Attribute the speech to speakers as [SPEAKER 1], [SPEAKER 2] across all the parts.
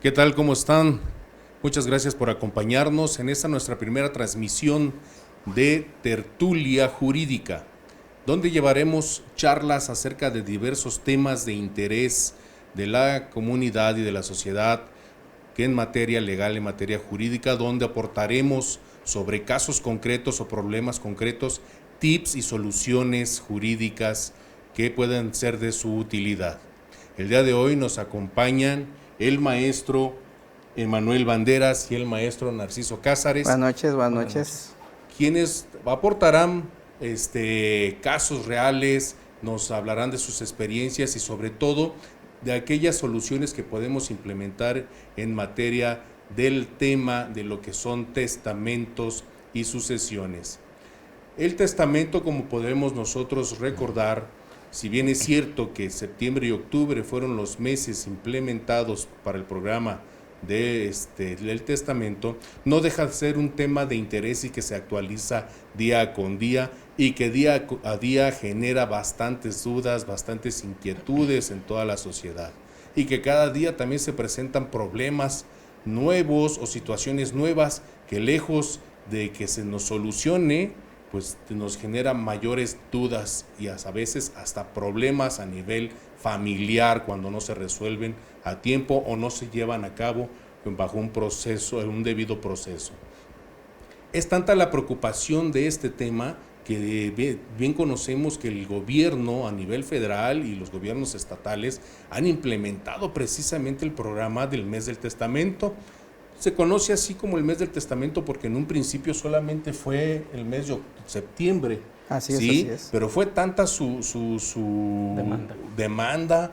[SPEAKER 1] ¿Qué tal? ¿Cómo están? Muchas gracias por acompañarnos en esta nuestra primera transmisión de Tertulia Jurídica, donde llevaremos charlas acerca de diversos temas de interés de la comunidad y de la sociedad que en materia legal, en materia jurídica, donde aportaremos sobre casos concretos o problemas concretos, tips y soluciones jurídicas que puedan ser de su utilidad. El día de hoy nos acompañan el maestro Emanuel Banderas y el maestro Narciso Cázares,
[SPEAKER 2] Buenas noches.
[SPEAKER 1] quienes aportarán casos reales, nos hablarán de sus experiencias y sobre todo de aquellas soluciones que podemos implementar en materia del tema de lo que son testamentos y sucesiones. El testamento, como podemos nosotros recordar, si bien es cierto que septiembre y octubre fueron los meses implementados para el programa del testamento, no deja de ser un tema de interés y que se actualiza día con día y que día a día genera bastantes dudas, bastantes inquietudes en toda la sociedad y que cada día también se presentan problemas nuevos o situaciones nuevas que lejos de que se nos solucione, pues nos genera mayores dudas y a veces hasta problemas a nivel familiar cuando no se resuelven a tiempo o no se llevan a cabo bajo un proceso, un debido proceso. Es tanta la preocupación de este tema que bien conocemos que el gobierno a nivel federal y los gobiernos estatales han implementado precisamente el programa del mes del testamento. Se conoce así como el mes del testamento porque en un principio solamente fue el mes de septiembre.
[SPEAKER 2] Así es.
[SPEAKER 1] Pero fue tanta su demanda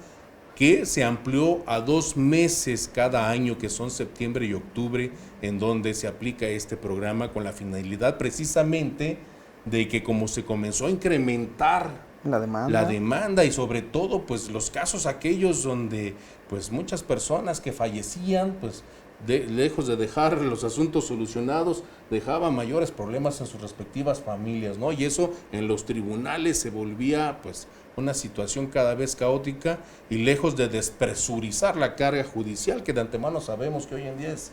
[SPEAKER 1] que se amplió a 2 meses cada año, que son septiembre y octubre, en donde se aplica este programa con la finalidad precisamente de que como se comenzó a incrementar la demanda y sobre todo pues los casos aquellos donde pues muchas personas que fallecían pues lejos de dejar los asuntos solucionados, dejaban mayores problemas en sus respectivas familias, ¿no? Y eso en los tribunales se volvía pues una situación cada vez caótica y lejos de despresurizar la carga judicial, que de antemano sabemos que hoy en día es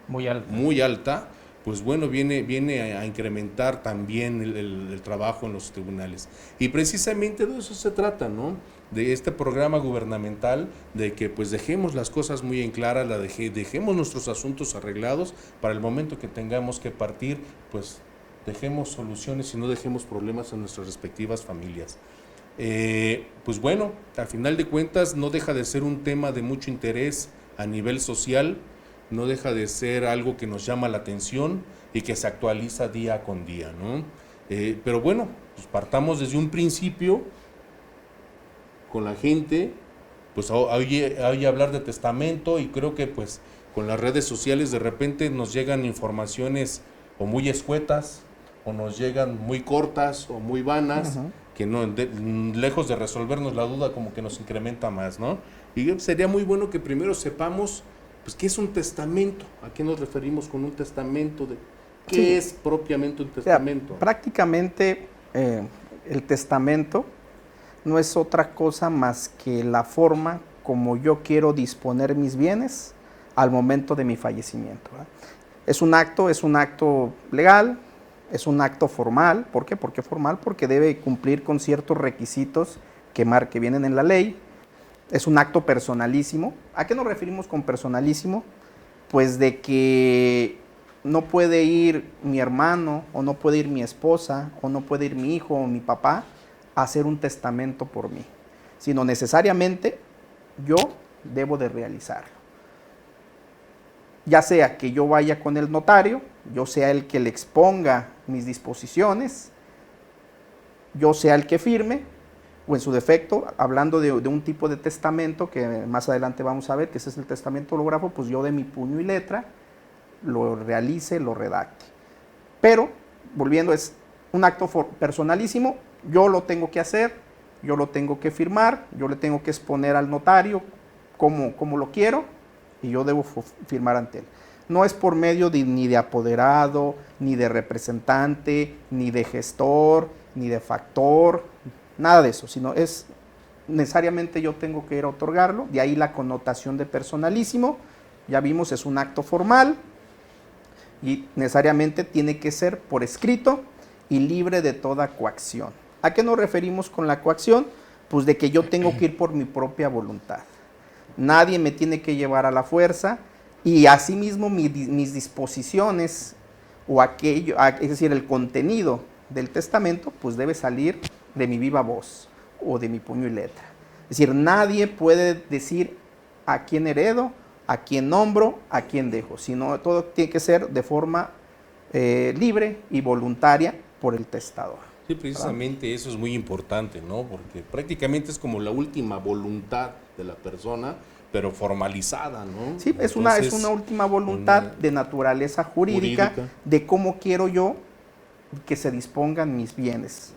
[SPEAKER 1] muy alta, pues bueno, viene a incrementar también el trabajo en los tribunales. Y precisamente de eso se trata, ¿no? De este programa gubernamental, de que pues dejemos las cosas muy en claras, dejemos nuestros asuntos arreglados para el momento que tengamos que partir, pues dejemos soluciones y no dejemos problemas en nuestras respectivas familias. Pues bueno, al final de cuentas no deja de ser un tema de mucho interés a nivel social, no deja de ser algo que nos llama la atención y que se actualiza día con día, ¿no? Pero bueno, pues partamos desde un principio con la gente, pues oye hablar de testamento y creo que pues con las redes sociales de repente nos llegan informaciones o muy escuetas o nos llegan muy cortas o muy vanas, que no, lejos de resolvernos la duda como que nos incrementa más, ¿no? Y sería muy bueno que primero sepamos pues qué es un testamento, a qué nos referimos con un testamento, de qué es propiamente un testamento.
[SPEAKER 2] Prácticamente el testamento no es otra cosa más que la forma como yo quiero disponer mis bienes al momento de mi fallecimiento, ¿verdad? Es un acto legal, es un acto formal. ¿Por qué? ¿Por qué formal? Porque debe cumplir con ciertos requisitos que vienen en la ley. Es un acto personalísimo. ¿A qué nos referimos con personalísimo? Pues de que no puede ir mi hermano, o no puede ir mi esposa, o no puede ir mi hijo o mi papá a hacer un testamento por mí, sino necesariamente yo debo de realizarlo. Ya sea que yo vaya con el notario, yo sea el que le exponga mis disposiciones, yo sea el que firme, o en su defecto, hablando de un tipo de testamento que más adelante vamos a ver, que ese es el testamento hológrafo, pues yo de mi puño y letra lo realice, lo redacte. Pero, volviendo, es un acto personalísimo, yo lo tengo que hacer, yo lo tengo que firmar, yo le tengo que exponer al notario como lo quiero y yo debo firmar ante él. No es por medio ni de apoderado, ni de representante, ni de gestor, ni de factor, nada de eso, sino es necesariamente yo tengo que ir a otorgarlo, de ahí la connotación de personalísimo. Ya vimos, es un acto formal y necesariamente tiene que ser por escrito y libre de toda coacción. ¿A qué nos referimos con la coacción? Pues de que yo tengo que ir por mi propia voluntad. Nadie me tiene que llevar a la fuerza y asimismo mis disposiciones o aquello, es decir, el contenido del testamento, pues debe salir de mi viva voz o de mi puño y letra. Es decir, nadie puede decir a quién heredo, a quién nombro, a quién dejo, sino todo tiene que ser de forma libre y voluntaria por el testador.
[SPEAKER 1] Sí, precisamente eso es muy importante, ¿no? Porque prácticamente es como la última voluntad de la persona, pero formalizada, ¿no?
[SPEAKER 2] Sí, es una última voluntad de naturaleza jurídica de cómo quiero yo que se dispongan mis bienes.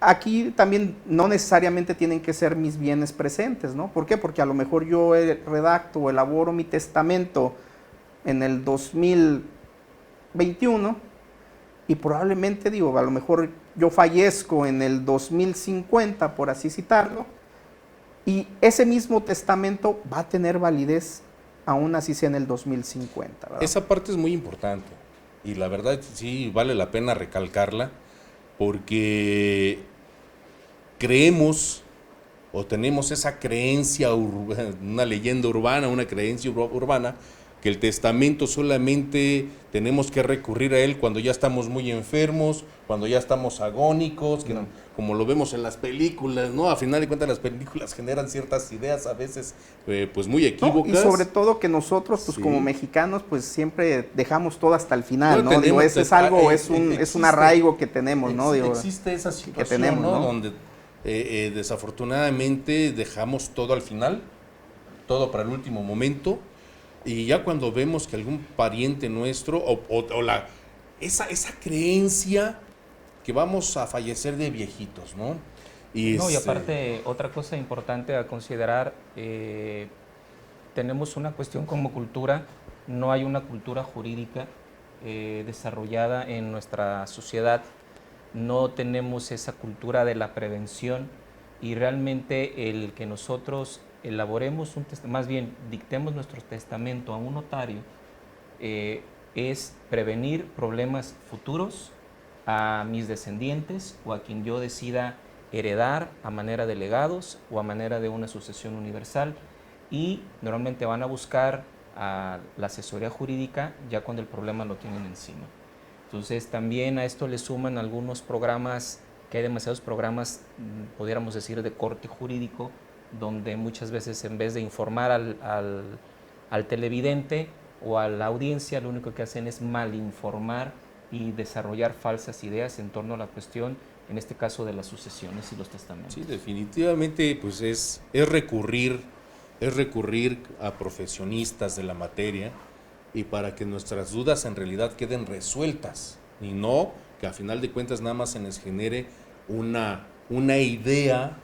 [SPEAKER 2] Aquí también no necesariamente tienen que ser mis bienes presentes, ¿no? ¿Por qué? Porque a lo mejor yo redacto o elaboro mi testamento en el 2021 y probablemente, digo, a lo mejor yo fallezco en el 2050, por así citarlo, y ese mismo testamento va a tener validez aún así sea en el 2050, ¿verdad?
[SPEAKER 1] Esa parte es muy importante y la verdad sí vale la pena recalcarla porque creemos o tenemos esa creencia, una leyenda urbana, una creencia urbana, que el testamento solamente tenemos que recurrir a él cuando ya estamos muy enfermos, cuando ya estamos agónicos, que como lo vemos en las películas, ¿no? A final de cuentas las películas generan ciertas ideas a veces pues muy equívocas.
[SPEAKER 2] No, y sobre todo que nosotros pues como mexicanos pues siempre dejamos todo hasta el final,
[SPEAKER 1] bueno,
[SPEAKER 2] ¿no? Digo, ese es algo, es un arraigo que tenemos, ¿no? Digo,
[SPEAKER 1] existe esa situación,
[SPEAKER 2] que tenemos, ¿no?
[SPEAKER 1] Donde desafortunadamente dejamos todo al final, todo para el último momento. Y ya cuando vemos que algún pariente nuestro, esa creencia que vamos a fallecer de viejitos, ¿no?
[SPEAKER 3] Y aparte, otra cosa importante a considerar, tenemos una cuestión como cultura, no hay una cultura jurídica desarrollada en nuestra sociedad, no tenemos esa cultura de la prevención y realmente el que nosotros elaboremos más bien dictemos nuestro testamento a un notario, es prevenir problemas futuros a mis descendientes o a quien yo decida heredar a manera de legados o a manera de una sucesión universal, y normalmente van a buscar a la asesoría jurídica ya cuando el problema lo tienen encima. Entonces también a esto le suman algunos programas, que hay demasiados programas, pudiéramos decir, de corte jurídico, donde muchas veces en vez de informar al televidente o a la audiencia, lo único que hacen es malinformar y desarrollar falsas ideas en torno a la cuestión, en este caso de las sucesiones y los testamentos.
[SPEAKER 1] Sí, definitivamente pues es recurrir a profesionistas de la materia y para que nuestras dudas en realidad queden resueltas y no que a final de cuentas nada más se les genere una idea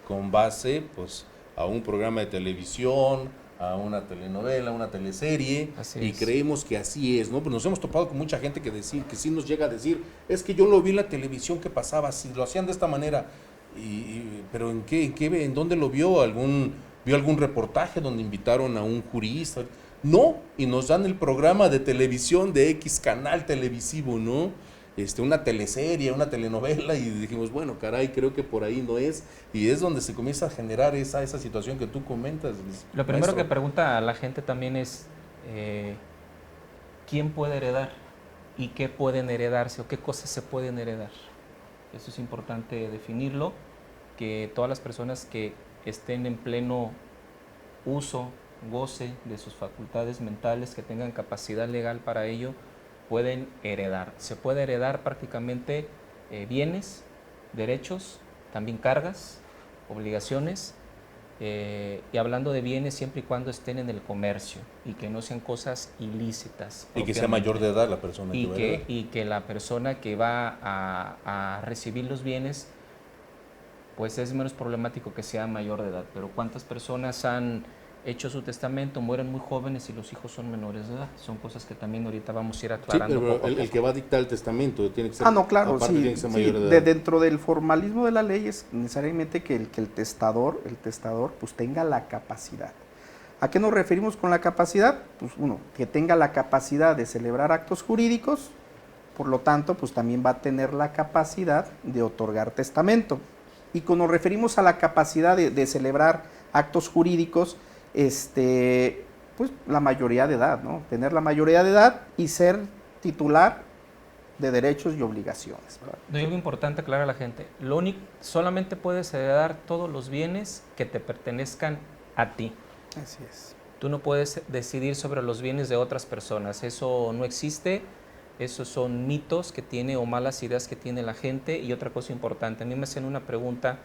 [SPEAKER 1] con base pues a un programa de televisión, a una telenovela, una teleserie, y creemos que así es, ¿no? Pues nos hemos topado con mucha gente que sí nos llega a decir, es que yo lo vi en la televisión que pasaba así, lo hacían de esta manera, pero ¿en dónde lo vio? ¿Vio algún reportaje donde invitaron a un jurista? No, y nos dan el programa de televisión de X canal televisivo, ¿no? Una teleserie, una telenovela, y dijimos, bueno, caray, creo que por ahí no es, y es donde se comienza a generar esa situación que tú comentas.
[SPEAKER 3] Lo primero que pregunta a la gente también es, ¿quién puede heredar? ¿Y qué pueden heredarse? ¿O qué cosas se pueden heredar? Eso es importante definirlo, que todas las personas que estén en pleno uso, goce de sus facultades mentales, que tengan capacidad legal para ello, pueden heredar. Se puede heredar prácticamente bienes, derechos, también cargas, obligaciones, y hablando de bienes siempre y cuando estén en el comercio y que no sean cosas ilícitas.
[SPEAKER 1] Y que sea mayor de edad la persona
[SPEAKER 3] y que la persona que va a recibir los bienes, pues es menos problemático que sea mayor de edad. Pero ¿cuántas personas han hecho su testamento, mueren muy jóvenes y los hijos son menores de edad? Son cosas que también ahorita vamos a ir aclarando.
[SPEAKER 1] Sí, pero el que va a dictar el testamento tiene que ser,
[SPEAKER 2] no, claro,
[SPEAKER 1] tiene que ser mayor de edad.
[SPEAKER 2] Dentro del formalismo de la ley es necesariamente que el testador pues tenga la capacidad. ¿A qué nos referimos con la capacidad? Pues uno, que tenga la capacidad de celebrar actos jurídicos, por lo tanto, pues también va a tener la capacidad de otorgar testamento. Y cuando nos referimos a la capacidad de celebrar actos jurídicos, pues la mayoría de edad, ¿no? Tener la mayoría de edad y ser titular de derechos y obligaciones, ¿verdad?
[SPEAKER 3] No, hay algo importante aclarar a la gente. Lo único, solamente puedes heredar todos los bienes que te pertenezcan a ti.
[SPEAKER 2] Así es.
[SPEAKER 3] Tú no puedes decidir sobre los bienes de otras personas. Eso no existe. Esos son mitos que tiene o malas ideas que tiene la gente. Y otra cosa importante, a mí me hacen una pregunta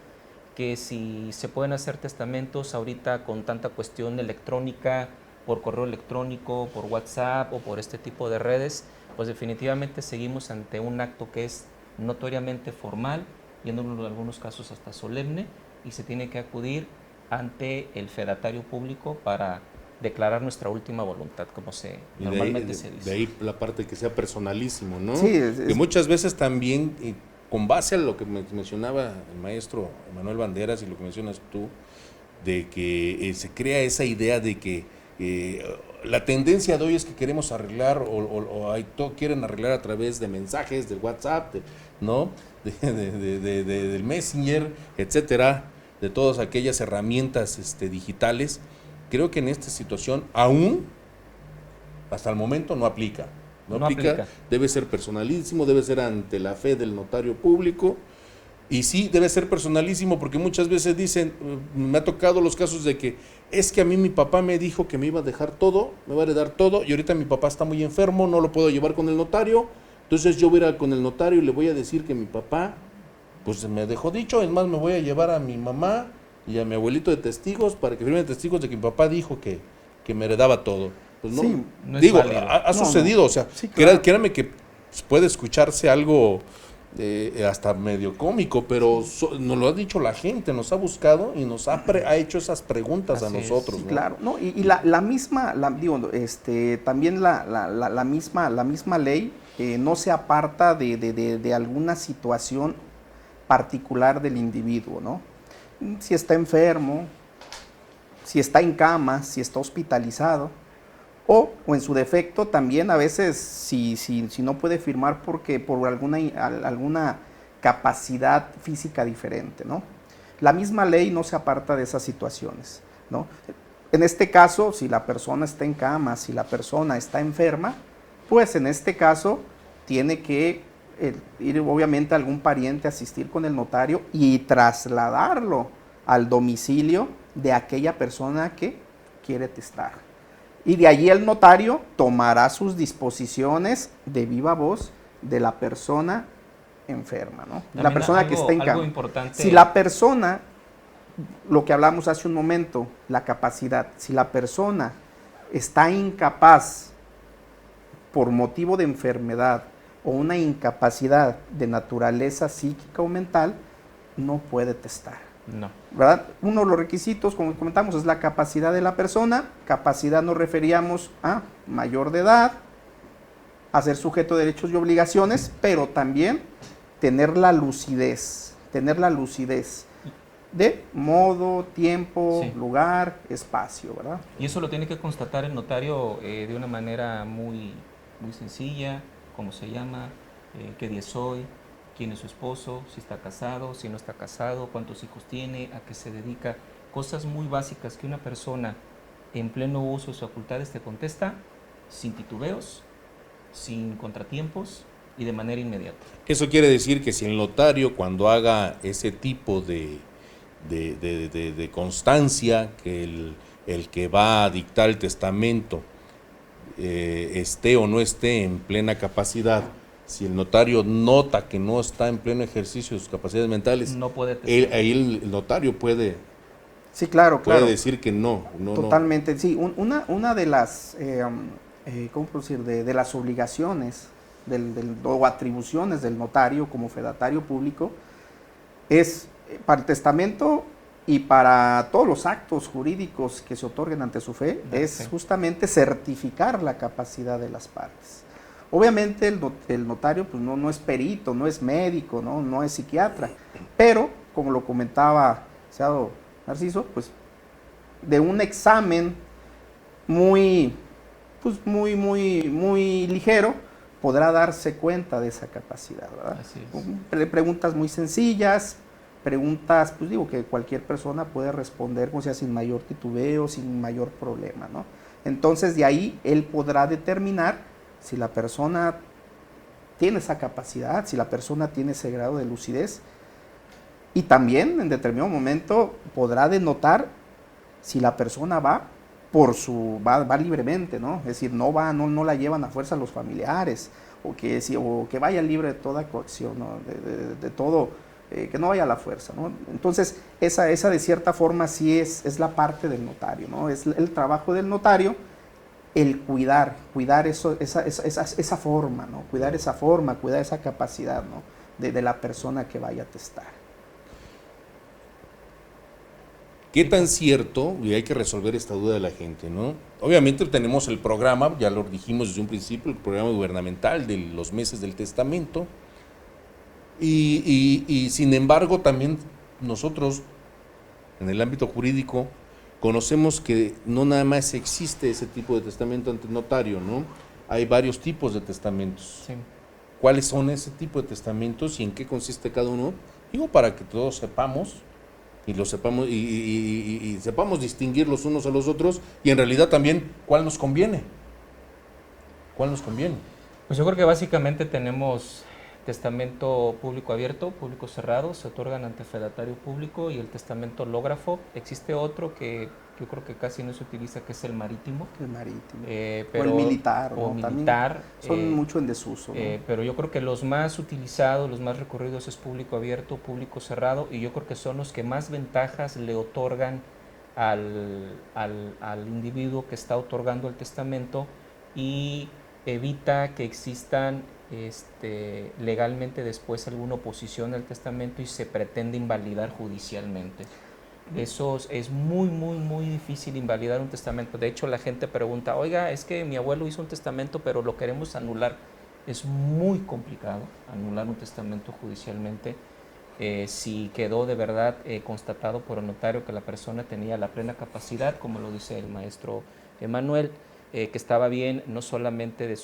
[SPEAKER 3] que si se pueden hacer testamentos ahorita con tanta cuestión electrónica, por correo electrónico, por WhatsApp o por este tipo de redes, pues definitivamente seguimos ante un acto que es notoriamente formal y en algunos casos hasta solemne, y se tiene que acudir ante el fedatario público para declarar nuestra última voluntad, como normalmente se dice.
[SPEAKER 1] De ahí la parte que sea personalísimo, ¿no?
[SPEAKER 2] Sí,
[SPEAKER 1] que muchas veces también, con base a lo que mencionaba el maestro Manuel Banderas y lo que mencionas tú, de que se crea esa idea de que la tendencia de hoy es que queremos arreglar quieren arreglar a través de mensajes, del WhatsApp, ¿no? Del Messenger, etcétera, de todas aquellas herramientas digitales. Creo que en esta situación aún, hasta el momento, no aplica. No aplica. Debe ser personalísimo, debe ser ante la fe del notario público. Y sí, debe ser personalísimo, porque muchas veces dicen, me ha tocado los casos de que es que a mí mi papá me dijo que me iba a dejar todo, me va a heredar todo, y ahorita mi papá está muy enfermo, no lo puedo llevar con el notario, entonces yo voy a ir con el notario y le voy a decir que mi papá, pues me dejó dicho, es más, me voy a llevar a mi mamá y a mi abuelito de testigos para que firmen testigos de que mi papá dijo que me heredaba todo. Pues no,
[SPEAKER 2] sí,
[SPEAKER 3] no
[SPEAKER 1] digo,
[SPEAKER 3] es válido.
[SPEAKER 1] ha sucedido, o sea,
[SPEAKER 2] sí, claro.
[SPEAKER 1] créanme que puede escucharse algo hasta medio cómico, pero nos lo ha dicho la gente, nos ha buscado y nos ha hecho esas preguntas
[SPEAKER 3] Así
[SPEAKER 1] a nosotros.
[SPEAKER 2] Sí,
[SPEAKER 1] ¿no?
[SPEAKER 2] claro, ¿no? Y la misma, también la misma ley no se aparta de alguna situación particular del individuo, ¿no? Si está enfermo, si está en cama, si está hospitalizado, o en su defecto también a veces si no puede firmar porque por alguna capacidad física diferente, ¿no? La misma ley no se aparta de esas situaciones, ¿no? En este caso, si la persona está en cama, si la persona está enferma, pues en este caso tiene que ir obviamente algún pariente a asistir con el notario y trasladarlo al domicilio de aquella persona que quiere testar. Y de allí el notario tomará sus disposiciones de viva voz de la persona enferma, ¿no?
[SPEAKER 3] También
[SPEAKER 2] la persona que está en cama.
[SPEAKER 3] Importante.
[SPEAKER 2] Si la persona, lo que hablamos hace un momento, la capacidad, si la persona está incapaz por motivo de enfermedad o una incapacidad de naturaleza psíquica o mental, no puede testar.
[SPEAKER 3] No.
[SPEAKER 2] ¿Verdad? Uno de los requisitos, como comentamos, es la capacidad de la persona. Capacidad nos referíamos a mayor de edad, a ser sujeto de derechos y obligaciones, pero también tener la lucidez de modo, tiempo,
[SPEAKER 3] sí,
[SPEAKER 2] lugar, espacio, ¿verdad?
[SPEAKER 3] Y eso lo tiene que constatar el notario de una manera muy sencilla, cómo se llama, qué día es hoy, quién es su esposo, si está casado, si no está casado, cuántos hijos tiene, a qué se dedica, cosas muy básicas que una persona en pleno uso de sus facultades te contesta sin titubeos, sin contratiempos y de manera inmediata.
[SPEAKER 1] Eso quiere decir que si el notario, cuando haga ese tipo de constancia, que el que va a dictar el testamento esté o no esté en plena capacidad, si el notario nota que no está en pleno ejercicio de sus capacidades mentales,
[SPEAKER 3] no puede testar.
[SPEAKER 1] Ahí el notario puede,
[SPEAKER 2] sí, claro,
[SPEAKER 1] puede decir que no.
[SPEAKER 2] Totalmente, no. Sí. Una de las, ¿cómo puedo decir? De las obligaciones o atribuciones del notario como fedatario público es para el testamento y para todos los actos jurídicos que se otorguen ante su fe, es justamente certificar la capacidad de las partes. Obviamente el notario pues no es perito, no es médico, no es psiquiatra, pero como lo comentaba Narciso, pues de un examen muy, pues muy ligero, podrá darse cuenta de esa capacidad, ¿verdad?
[SPEAKER 3] Así es.
[SPEAKER 2] Preguntas muy sencillas, preguntas, pues digo, que cualquier persona puede responder, o sea, sin mayor titubeo, sin mayor problema, ¿no? Entonces, de ahí él podrá determinar si la persona tiene esa capacidad, si la persona tiene ese grado de lucidez, y también en determinado momento podrá denotar si la persona va libremente, ¿no? Es decir, no la llevan a fuerza los familiares, o que vaya libre de toda coacción, ¿no? De todo, que no vaya a la fuerza, ¿no? Entonces, esa de cierta forma sí es la parte del notario, ¿no? Es el trabajo del notario el cuidar eso, esa forma, ¿no? Cuidar esa capacidad, ¿no? De la persona que vaya a testar.
[SPEAKER 1] ¿Qué tan cierto? Y hay que resolver esta duda de la gente, ¿no? Obviamente tenemos el programa, ya lo dijimos desde un principio, el programa gubernamental de los meses del testamento. Y sin embargo, también nosotros, en el ámbito jurídico, conocemos que no nada más existe ese tipo de testamento ante notario, ¿no? Hay varios tipos de testamentos.
[SPEAKER 3] Sí.
[SPEAKER 1] ¿Cuáles son ese tipo de testamentos y en qué consiste cada uno? Digo, para que todos sepamos y lo sepamos y sepamos distinguir los unos a los otros y en realidad también cuál nos conviene. ¿Cuál nos conviene?
[SPEAKER 3] Pues yo creo que básicamente tenemos testamento público abierto, público cerrado, se otorgan ante fedatario público, y el testamento hológrafo. Existe otro que yo creo que casi no se utiliza, que es el marítimo.
[SPEAKER 2] El marítimo.
[SPEAKER 3] Pero,
[SPEAKER 2] o el militar, ¿no?
[SPEAKER 3] O militar.
[SPEAKER 2] Son mucho en desuso, ¿no?
[SPEAKER 3] Pero yo creo que los más utilizados, los más recurridos es público abierto, público cerrado, y yo creo que son los que más ventajas le otorgan al individuo que está otorgando el testamento, y evita que existan legalmente después alguna oposición al testamento y se pretende invalidar judicialmente. Eso es muy difícil invalidar un testamento. De hecho, la gente pregunta, oiga, es que mi abuelo hizo un testamento, pero lo queremos anular. Es muy complicado anular un testamento judicialmente. Si quedó de verdad constatado por el notario que la persona tenía la plena capacidad, como lo dice el maestro Emanuel, que estaba bien no solamente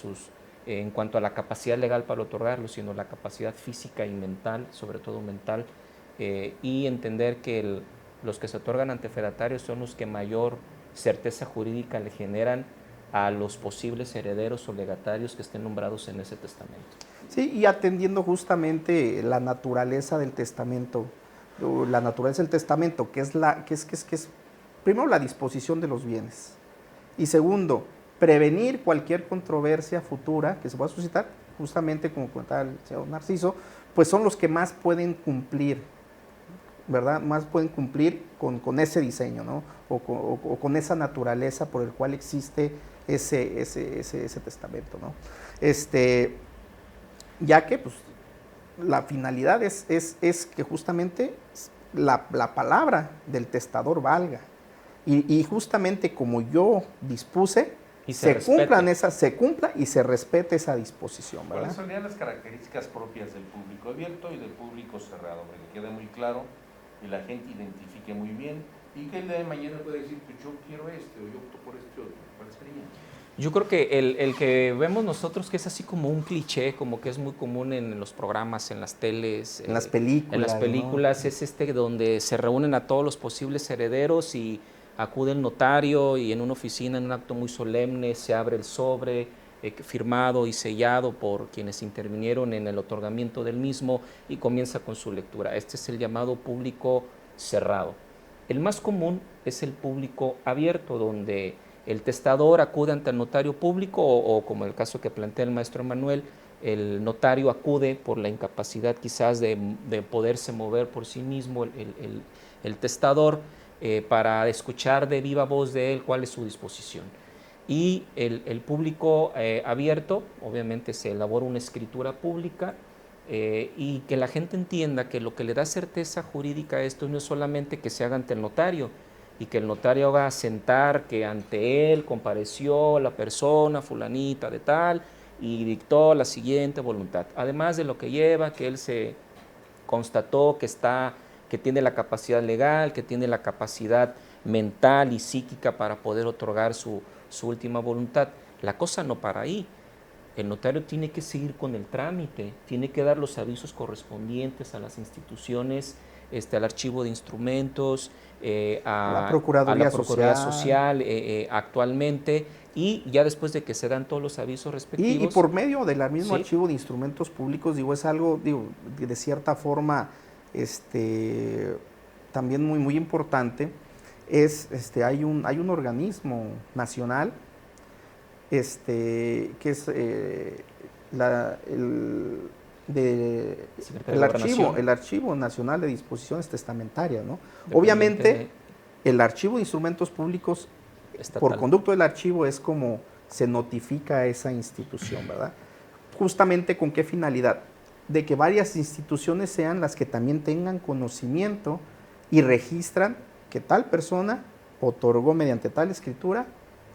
[SPEAKER 3] en cuanto a la capacidad legal para otorgarlo, sino la capacidad física y mental, sobre todo mental, y entender que los que se otorgan ante fedatarios son los que mayor certeza jurídica le generan a los posibles herederos o legatarios que estén nombrados en ese testamento.
[SPEAKER 2] Sí, y atendiendo justamente la naturaleza del testamento, que es primero la disposición de los bienes, y segundo, prevenir cualquier controversia futura que se pueda suscitar, justamente como comentaba el señor Narciso, pues son los que más pueden cumplir, ¿verdad? Más pueden cumplir con ese diseño, ¿no? O con esa naturaleza por el cual existe ese testamento, ¿no? Ya que pues, la finalidad es que justamente la palabra del testador valga. Y justamente como yo dispuse, se cumpla y se respete esa disposición, ¿verdad?
[SPEAKER 1] ¿Cuáles serían las características propias del público abierto y del público cerrado? Para que quede muy claro y la gente identifique muy bien y que el día de mañana puede decir, pues yo quiero o yo opto por otro. ¿Cuál sería?
[SPEAKER 3] Yo creo que el que vemos nosotros, que es así como un cliché, como que es muy común en los programas, en las teles,
[SPEAKER 2] en las películas,
[SPEAKER 3] ¿no? Es donde se reúnen a todos los posibles herederos y acude el notario, y en una oficina, en un acto muy solemne, se abre el sobre firmado y sellado por quienes intervinieron en el otorgamiento del mismo, y comienza con su lectura. Este es el llamado público cerrado. El más común es el público abierto, donde el testador acude ante el notario público o como el caso que plantea el maestro Emanuel, el notario acude por la incapacidad quizás de poderse mover por sí mismo el testador, para escuchar de viva voz de él cuál es su disposición. Y el público abierto, obviamente se elabora una escritura pública, y que la gente entienda que lo que le da certeza jurídica a esto no es solamente que se haga ante el notario, y que el notario haga asentar que ante él compareció la persona fulanita de tal y dictó la siguiente voluntad. Además de lo que lleva, que él se constató que tiene la capacidad legal, que tiene la capacidad mental y psíquica para poder otorgar su su última voluntad. La cosa no para ahí. El notario tiene que seguir con el trámite, tiene que dar los avisos correspondientes a las instituciones, al archivo de instrumentos, a la Procuraduría Social, actualmente, y ya después de que se dan todos los avisos respectivos.
[SPEAKER 2] Y por medio del mismo
[SPEAKER 3] ¿sí?
[SPEAKER 2] archivo de instrumentos públicos, es algo, de cierta forma, también muy importante, hay un organismo nacional, que es el Archivo Nacional de Disposiciones Testamentarias, ¿no? Obviamente, el Archivo de Instrumentos Públicos, estatal, por conducto del archivo, es como se notifica a esa institución, ¿verdad? Justamente con qué finalidad, de que varias instituciones sean las que también tengan conocimiento y registran que tal persona otorgó mediante tal escritura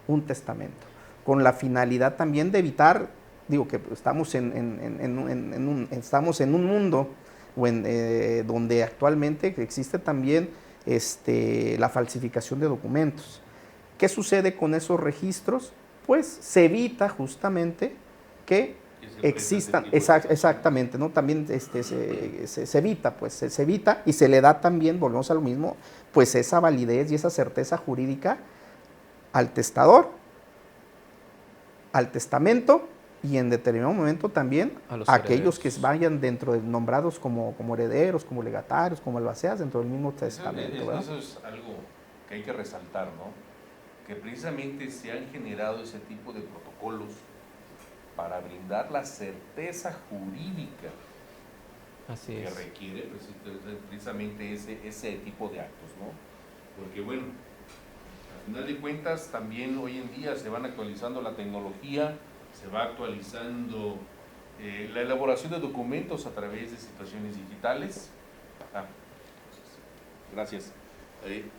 [SPEAKER 2] un testamento, con la finalidad también de evitar, que estamos en un mundo donde actualmente existe también la falsificación de documentos. ¿Qué sucede con esos registros? Pues se evita justamente que existan, exactamente, ¿no? También se evita, pues se evita, y se le da también, volvemos a lo mismo, pues esa validez y esa certeza jurídica al testador, al testamento, y en determinado momento también a aquellos que vayan dentro de nombrados como herederos, como legatarios, como albaceas dentro del mismo testamento.
[SPEAKER 1] Eso es algo que hay que resaltar, ¿no? Que precisamente se han generado ese tipo de protocolos para brindar la certeza jurídica que requiere precisamente ese tipo de actos, ¿no? Porque bueno, al final de cuentas también hoy en día se van actualizando la tecnología, se va actualizando la elaboración de documentos a través de situaciones digitales. Gracias.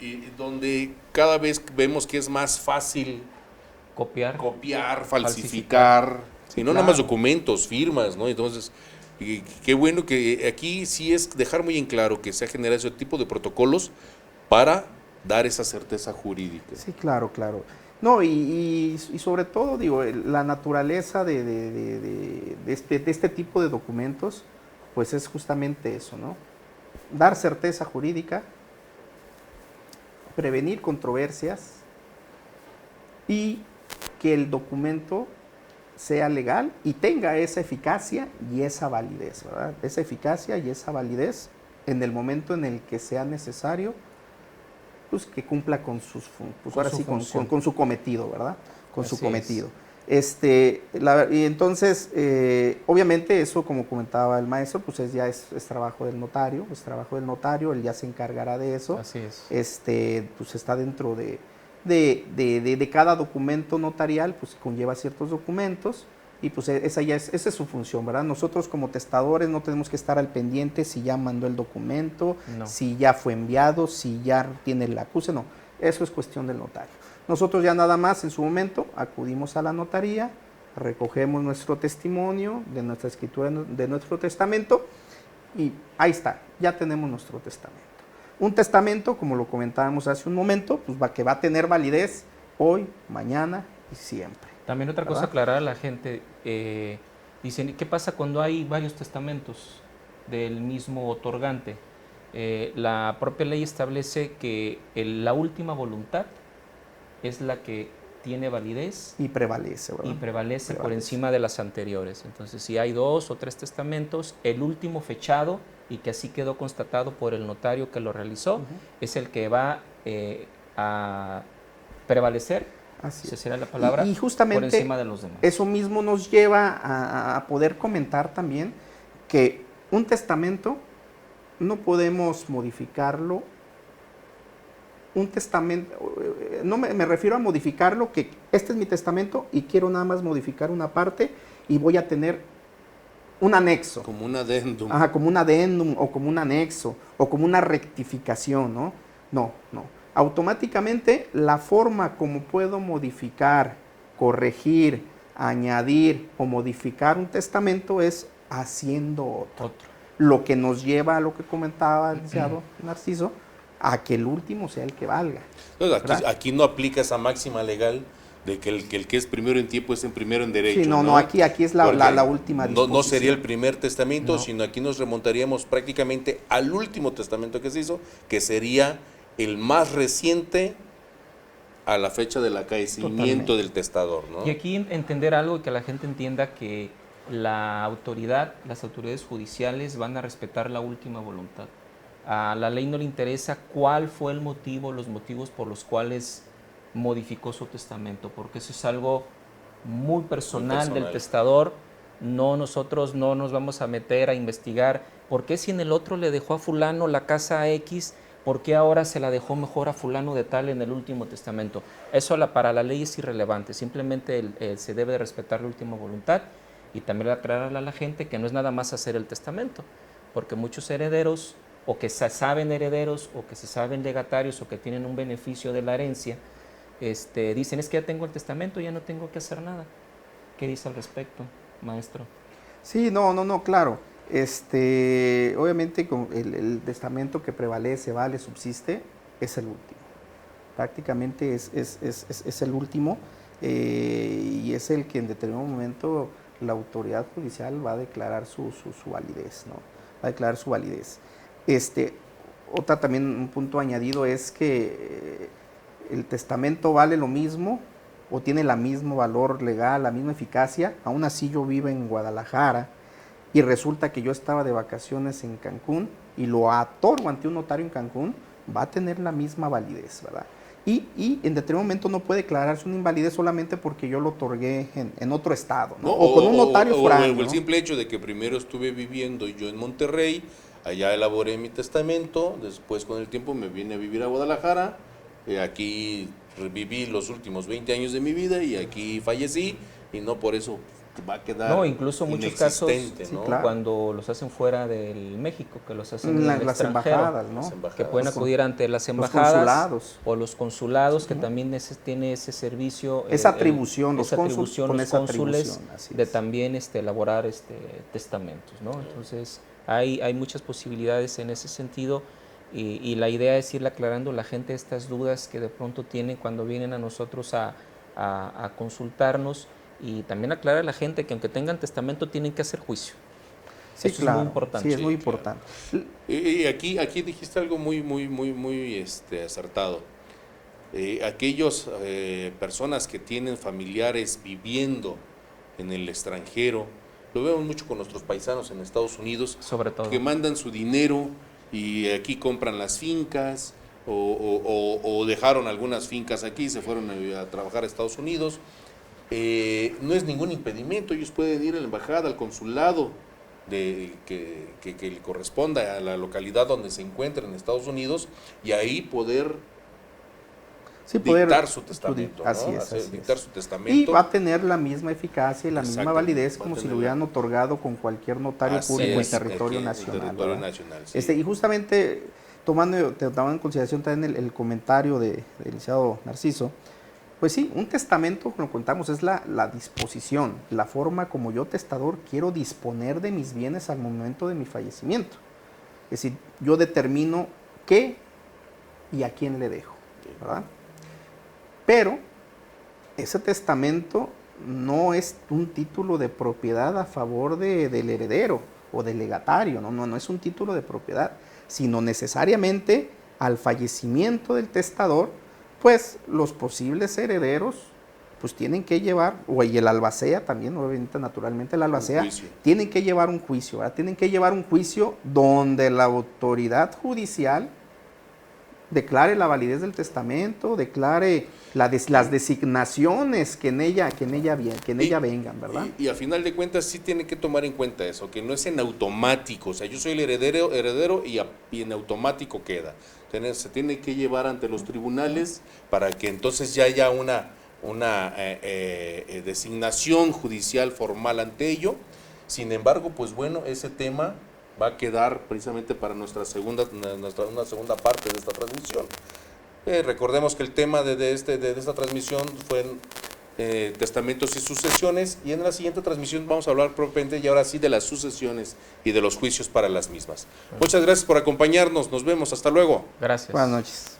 [SPEAKER 1] Y donde cada vez vemos que es más fácil copiar, falsificar, y no nada más documentos, firmas, ¿no? Entonces, qué bueno que aquí sí es dejar muy en claro que se ha generado ese tipo de protocolos para dar esa certeza jurídica.
[SPEAKER 2] Sí, claro. No, y sobre todo, la naturaleza de este tipo de documentos, pues es justamente eso, ¿no? Dar certeza jurídica, prevenir controversias y que el documento sea legal y tenga esa eficacia y esa validez, ¿verdad? Esa eficacia y esa validez en el momento en el que sea necesario, pues que cumpla con con su cometido, ¿verdad? Con su cometido. Y entonces, obviamente eso, como comentaba el maestro, pues es trabajo del notario, él ya se encargará de eso.
[SPEAKER 3] Así es.
[SPEAKER 2] Pues está dentro de cada documento notarial, pues conlleva ciertos documentos, y pues esa es su función, ¿verdad? Nosotros como testadores no tenemos que estar al pendiente si ya mandó el documento, si ya fue enviado, si ya tiene el acuse, no, eso es cuestión del notario. Nosotros ya nada más en su momento acudimos a la notaría, recogemos nuestro testimonio de nuestra escritura, de nuestro testamento, y ahí está, ya tenemos nuestro testamento. Un testamento, como lo comentábamos hace un momento, pues que va a tener validez hoy, mañana y siempre.
[SPEAKER 3] También otra cosa aclarar a la gente, dicen, ¿qué pasa cuando hay varios testamentos del mismo otorgante? La propia ley establece que la última voluntad es la que tiene validez
[SPEAKER 2] y prevalece, ¿verdad?
[SPEAKER 3] Y prevalece por encima de las anteriores. Entonces, si hay 2 o 3 testamentos, el último fechado y que así quedó constatado por el notario que lo realizó, es el que va a prevalecer, esa será la palabra,
[SPEAKER 2] y justamente
[SPEAKER 3] por encima de los demás.
[SPEAKER 2] Eso mismo nos lleva a poder comentar también que un testamento no podemos modificarlo. Un testamento, no me refiero a modificarlo, que este es mi testamento y quiero nada más modificar una parte y voy a tener un anexo.
[SPEAKER 1] Como un adendum.
[SPEAKER 2] Ajá, como un adendum o como un anexo o como una rectificación, ¿no? No. Automáticamente la forma como puedo modificar, corregir, añadir o modificar un testamento es haciendo otro. Lo que nos lleva a lo que comentaba el licenciado Narciso, a que el último sea el que valga.
[SPEAKER 1] Entonces, aquí no aplica esa máxima legal de que el que es primero en tiempo es en primero en derecho.
[SPEAKER 2] Sí, no, aquí es la última disposición.
[SPEAKER 1] No sería el primer testamento,
[SPEAKER 3] No.
[SPEAKER 1] sino aquí nos remontaríamos prácticamente al último testamento que se hizo, que sería el más reciente a la fecha del acaecimiento
[SPEAKER 2] Totalmente.
[SPEAKER 1] del testador, ¿no?
[SPEAKER 3] Y aquí entender algo y que la gente entienda que las autoridades judiciales van a respetar la última voluntad. A la ley no le interesa cuál fue el motivo, los motivos por los cuales modificó su testamento, porque eso es algo muy personal del testador. Nosotros no nos vamos a meter a investigar por qué si en el otro le dejó a fulano la casa X, por qué ahora se la dejó mejor a fulano de tal en el último testamento. Eso para la ley es irrelevante, simplemente se debe de respetar la última voluntad y también aclararle a la gente que no es nada más hacer el testamento, porque muchos herederos o que se saben herederos o que se saben legatarios o que tienen un beneficio de la herencia, dicen es que ya tengo el testamento, ya no tengo que hacer nada. ¿Qué dice al respecto, maestro?
[SPEAKER 2] Sí, no, claro. Obviamente el testamento que prevalece, vale, subsiste, es el último. Prácticamente es el último y es el que en determinado momento la autoridad judicial va a declarar su validez, ¿no? Va a declarar su validez. Otra también, un punto añadido es que el testamento vale lo mismo o tiene el mismo valor legal, la misma eficacia. Aún así yo vivo en Guadalajara y resulta que yo estaba de vacaciones en Cancún y lo otorgo ante un notario en Cancún, va a tener la misma validez, ¿verdad? Y en determinado momento no puede declararse una invalidez solamente porque yo lo otorgué en otro estado, ¿no? O con un notario foráneo,
[SPEAKER 1] o el
[SPEAKER 2] ¿no?
[SPEAKER 1] simple hecho de que primero estuve viviendo yo en Monterrey, allá elaboré mi testamento, después con el tiempo me vine a vivir a Guadalajara, aquí viví los últimos 20 años de mi vida y aquí fallecí y no por eso va a quedar
[SPEAKER 3] No, incluso muchos casos,
[SPEAKER 1] inexistente, ¿no?
[SPEAKER 2] sí, claro.
[SPEAKER 3] cuando los hacen fuera del México, que los hacen en el
[SPEAKER 2] Las
[SPEAKER 3] extranjero,
[SPEAKER 2] embajadas, ¿no?
[SPEAKER 1] Las embajadas.
[SPEAKER 3] que pueden
[SPEAKER 2] Los
[SPEAKER 3] acudir ante las embajadas
[SPEAKER 2] consulados.
[SPEAKER 3] o los consulados, que también tiene ese servicio,
[SPEAKER 2] Esa atribución, los
[SPEAKER 3] esa
[SPEAKER 2] cónsules
[SPEAKER 3] atribución,
[SPEAKER 2] con
[SPEAKER 3] los
[SPEAKER 2] esa
[SPEAKER 3] cónsules
[SPEAKER 2] atribución, así
[SPEAKER 3] de
[SPEAKER 2] es.
[SPEAKER 3] también elaborar testamentos, ¿no? Entonces hay muchas posibilidades en ese sentido y la idea es irle aclarando a la gente estas dudas que de pronto tienen cuando vienen a nosotros a consultarnos, y también aclarar a la gente que aunque tengan testamento tienen que hacer juicio.
[SPEAKER 2] Sí,
[SPEAKER 3] Eso
[SPEAKER 2] claro,
[SPEAKER 3] es muy importante.
[SPEAKER 2] sí, es muy
[SPEAKER 1] claro.
[SPEAKER 2] importante.
[SPEAKER 1] Y aquí dijiste algo muy acertado. Aquellas personas que tienen familiares viviendo en el extranjero, lo vemos mucho con nuestros paisanos en Estados Unidos,
[SPEAKER 3] Sobre todo.
[SPEAKER 1] que mandan su dinero y aquí compran las fincas o dejaron algunas fincas aquí y se fueron a trabajar a Estados Unidos. No es ningún impedimento, ellos pueden ir a la embajada, al consulado que le corresponda a la localidad donde se encuentren en Estados Unidos y ahí poder dictar su testamento, ¿no?
[SPEAKER 2] Así es.
[SPEAKER 1] Dictar su testamento.
[SPEAKER 2] Y va a tener la misma eficacia y la misma
[SPEAKER 1] Exactamente,
[SPEAKER 2] validez
[SPEAKER 1] va a
[SPEAKER 2] como si
[SPEAKER 1] tener
[SPEAKER 2] lo hubieran otorgado con cualquier notario
[SPEAKER 1] Así
[SPEAKER 2] público en
[SPEAKER 1] es,
[SPEAKER 2] territorio
[SPEAKER 1] aquí,
[SPEAKER 2] nacional.
[SPEAKER 1] en territorio
[SPEAKER 2] ¿verdad?
[SPEAKER 1] nacional, sí.
[SPEAKER 2] Y justamente tomando en consideración también el comentario del licenciado Narciso, pues sí, un testamento, como contamos, es la disposición, la forma como yo, testador, quiero disponer de mis bienes al momento de mi fallecimiento. Es decir, yo determino qué y a quién le dejo, ¿verdad? Pero ese testamento no es un título de propiedad a favor del heredero o del legatario, no es un título de propiedad, sino necesariamente al fallecimiento del testador, pues los posibles herederos pues tienen que llevar, y el albacea también, obviamente, naturalmente el albacea, tienen que llevar un juicio, ¿verdad? Tienen que llevar un juicio donde la autoridad judicial declare la validez del testamento, declare las designaciones que en ella vengan, ¿verdad?
[SPEAKER 1] Y a final de cuentas sí tiene que tomar en cuenta eso, que no es en automático, o sea, yo soy el heredero y en automático queda. Se tiene que llevar ante los tribunales para que entonces ya haya una designación judicial formal ante ello. Sin embargo, pues bueno, ese tema va a quedar precisamente para una segunda parte de esta transmisión. Recordemos que el tema de esta transmisión fue testamentos y sucesiones, y en la siguiente transmisión vamos a hablar propiamente y ahora sí de las sucesiones y de los juicios para las mismas. Muchas gracias por acompañarnos, nos vemos, hasta luego.
[SPEAKER 3] Gracias.
[SPEAKER 2] Buenas noches.